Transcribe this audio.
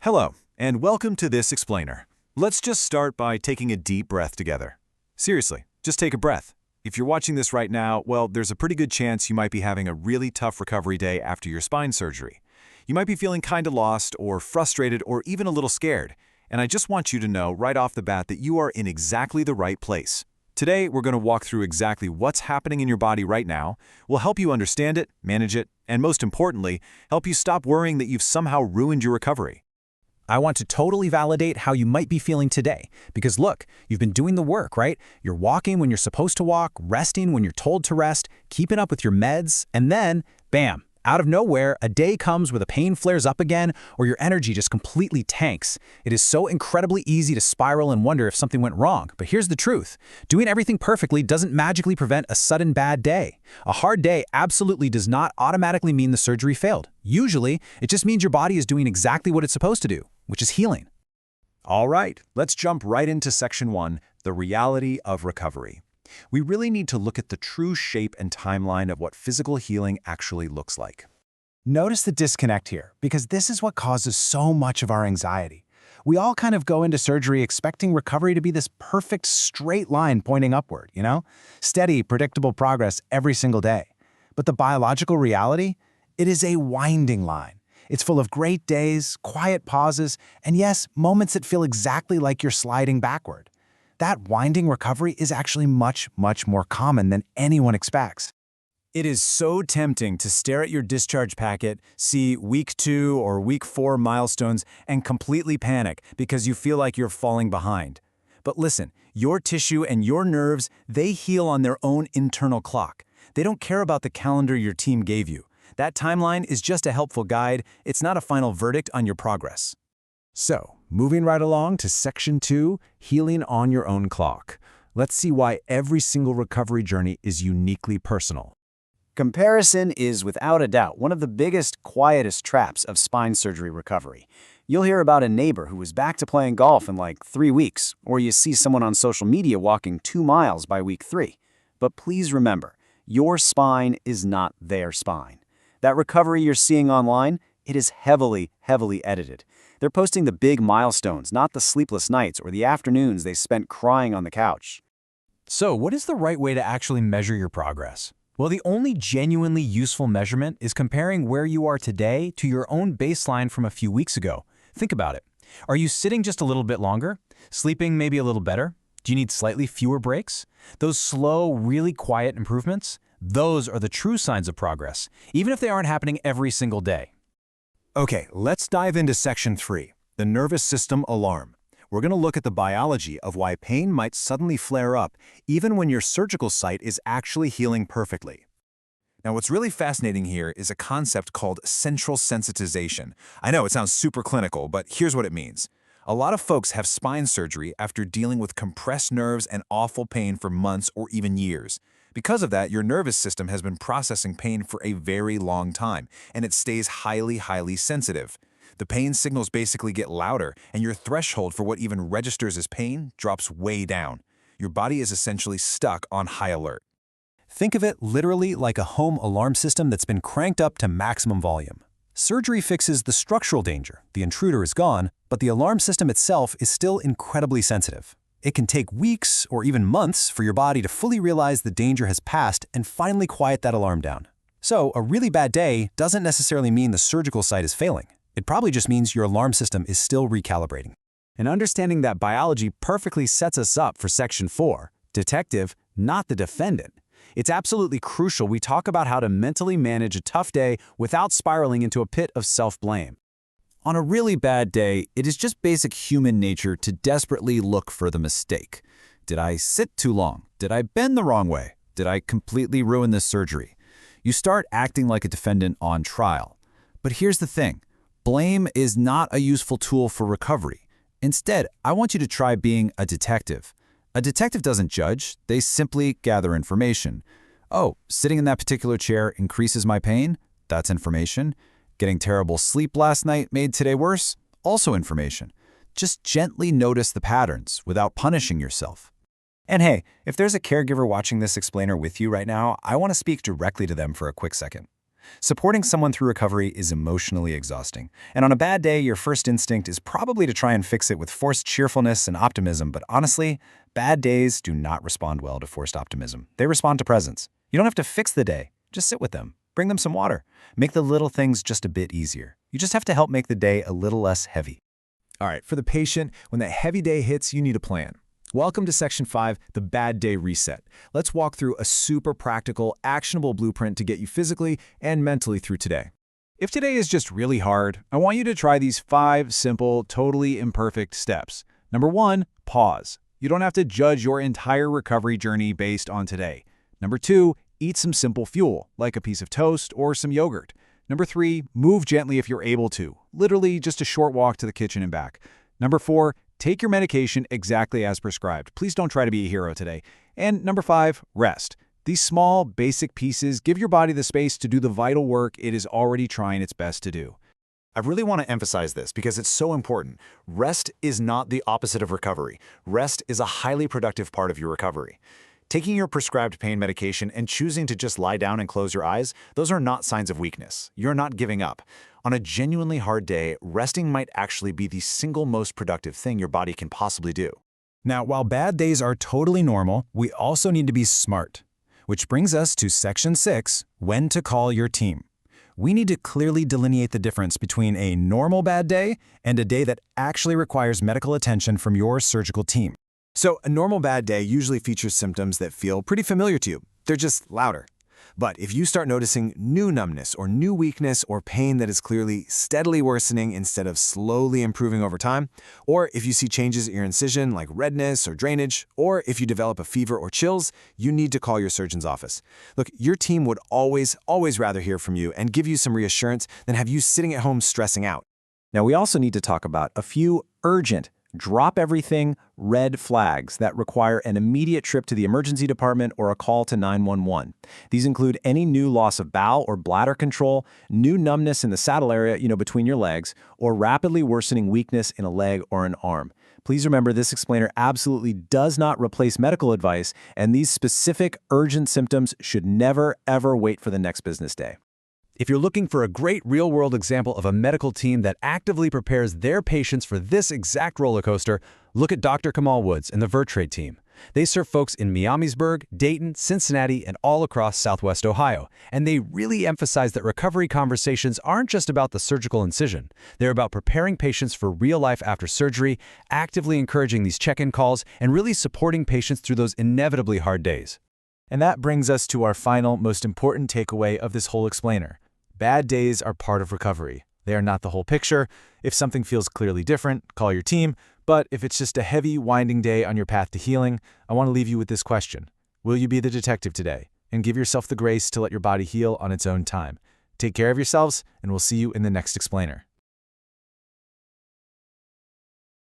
Hello, and welcome to this explainer. Let's just start by taking a deep breath together. Seriously, just take a breath. If you're watching this right now, well, there's a pretty good chance you might be having a really tough recovery day after your spine surgery. You might be feeling kind of lost or frustrated or even a little scared. And I just want you to know right off the bat that you are in exactly the right place. Today, we're going to walk through exactly what's happening in your body right now. We'll help you understand it, manage it, and most importantly, help you stop worrying that you've somehow ruined your recovery. I want to totally validate how you might be feeling today. Because look, you've been doing the work, right? You're walking when you're supposed to walk, resting when you're told to rest, keeping up with your meds, and then, bam, out of nowhere, a day comes where the pain flares up again or your energy just completely tanks. It is so incredibly easy to spiral and wonder if something went wrong. But here's the truth. Doing everything perfectly doesn't magically prevent a sudden bad day. A hard day absolutely does not automatically mean the surgery failed. Usually, it just means your body is doing exactly what it's supposed to do, which is healing. All right, let's jump right into Section 1, the reality of recovery. We really need to look at the true shape and timeline of what physical healing actually looks like. Notice the disconnect here, because this is what causes so much of our anxiety. We all kind of go into surgery expecting recovery to be this perfect straight line pointing upward, Steady, predictable progress every single day. But the biological reality? It is a winding line. It's full of great days, quiet pauses, and yes, moments that feel exactly like you're sliding backward. That winding recovery is actually much, much more common than anyone expects. It is so tempting to stare at your discharge packet, see week 2 or week 4 milestones, and completely panic because you feel like you're falling behind. But listen, your tissue and your nerves, they heal on their own internal clock. They don't care about the calendar your team gave you. That timeline is just a helpful guide. It's not a final verdict on your progress. So, moving right along to Section 2, healing on your own clock. Let's see why every single recovery journey is uniquely personal. Comparison is, without a doubt, one of the biggest, quietest traps of spine surgery recovery. You'll hear about a neighbor who was back to playing golf in like 3 weeks, or you see someone on social media walking 2 miles by week 3. But please remember, your spine is not their spine. That recovery you're seeing online, it is heavily, heavily edited. They're posting the big milestones, not the sleepless nights or the afternoons they spent crying on the couch. So, what is the right way to actually measure your progress? Well, the only genuinely useful measurement is comparing where you are today to your own baseline from a few weeks ago. Think about it. Are you sitting just a little bit longer? Sleeping maybe a little better? Do you need slightly fewer breaks? Those slow, really quiet improvements? Those are the true signs of progress, even if they aren't happening every single day. Okay, let's dive into Section 3, the nervous system alarm. We're going to look at the biology of why pain might suddenly flare up even when your surgical site is actually healing perfectly. Now, what's really fascinating here is a concept called central sensitization. I know it sounds super clinical, but here's what it means. A lot of folks have spine surgery after dealing with compressed nerves and awful pain for months or even years. Because of that, your nervous system has been processing pain for a very long time, and it stays highly, highly sensitive. The pain signals basically get louder, and your threshold for what even registers as pain drops way down. Your body is essentially stuck on high alert. Think of it literally like a home alarm system that's been cranked up to maximum volume. Surgery fixes the structural danger. The intruder is gone, but the alarm system itself is still incredibly sensitive. It can take weeks or even months for your body to fully realize the danger has passed and finally quiet that alarm down. So, a really bad day doesn't necessarily mean the surgical site is failing. It probably just means your alarm system is still recalibrating. And understanding that biology perfectly sets us up for Section 4, detective, not the defendant. It's absolutely crucial we talk about how to mentally manage a tough day without spiraling into a pit of self-blame. On a really bad day, it is just basic human nature to desperately look for the mistake. Did I sit too long? Did I bend the wrong way? Did I completely ruin this surgery? You start acting like a defendant on trial. But here's the thing. Blame is not a useful tool for recovery. Instead, I want you to try being a detective. A detective doesn't judge, they simply gather information. Oh, sitting in that particular chair increases my pain? That's information. Getting terrible sleep last night made today worse? Also information. Just gently notice the patterns without punishing yourself. And hey, if there's a caregiver watching this explainer with you right now, I want to speak directly to them for a quick second. Supporting someone through recovery is emotionally exhausting. And on a bad day, your first instinct is probably to try and fix it with forced cheerfulness and optimism, but honestly, bad days do not respond well to forced optimism. They respond to presence. You don't have to fix the day. Just sit with them. Bring them some water. Make the little things just a bit easier. You just have to help make the day a little less heavy. All right, for the patient, when that heavy day hits, you need a plan. Welcome to Section 5, the Bad Day Reset. Let's walk through a super practical, actionable blueprint to get you physically and mentally through today. If today is just really hard, I want you to try these 5 simple, totally imperfect steps. Number 1, pause. You don't have to judge your entire recovery journey based on today. Number 2, eat some simple fuel, like a piece of toast or some yogurt. Number 3, move gently if you're able to, literally just a short walk to the kitchen and back. Number 4, take your medication exactly as prescribed. Please don't try to be a hero today. And number 5, rest. These small, basic pieces give your body the space to do the vital work it is already trying its best to do. I really want to emphasize this because it's so important. Rest is not the opposite of recovery. Rest is a highly productive part of your recovery. Taking your prescribed pain medication and choosing to just lie down and close your eyes, those are not signs of weakness. You're not giving up. On a genuinely hard day, resting might actually be the single most productive thing your body can possibly do. Now, while bad days are totally normal, we also need to be smart. Which brings us to Section 6, when to call your team. We need to clearly delineate the difference between a normal bad day and a day that actually requires medical attention from your surgical team. So a normal bad day usually features symptoms that feel pretty familiar to you. They're just louder. But if you start noticing new numbness or new weakness or pain that is clearly steadily worsening instead of slowly improving over time, or if you see changes in your incision like redness or drainage, or if you develop a fever or chills, you need to call your surgeon's office. Look, your team would always rather hear from you and give you some reassurance than have you sitting at home stressing out. Now, we also need to talk about a few urgent, drop everything red flags that require an immediate trip to the emergency department or a call to 911. These include any new loss of bowel or bladder control, new numbness in the saddle area, between your legs, or rapidly worsening weakness in a leg or an arm. Please remember, this explainer absolutely does not replace medical advice, and these specific urgent symptoms should never, ever wait for the next business day. If you're looking for a great real-world example of a medical team that actively prepares their patients for this exact roller coaster, look at Dr. Kamal Woods and the Vertrae team. They serve folks in Miamisburg, Dayton, Cincinnati, and all across Southwest Ohio. And they really emphasize that recovery conversations aren't just about the surgical incision. They're about preparing patients for real life after surgery, actively encouraging these check-in calls, and really supporting patients through those inevitably hard days. And that brings us to our final, most important takeaway of this whole explainer. Bad days are part of recovery. They are not the whole picture. If something feels clearly different, call your team. But if it's just a heavy, winding day on your path to healing, I want to leave you with this question. Will you be the detective today? And give yourself the grace to let your body heal on its own time. Take care of yourselves, and we'll see you in the next explainer.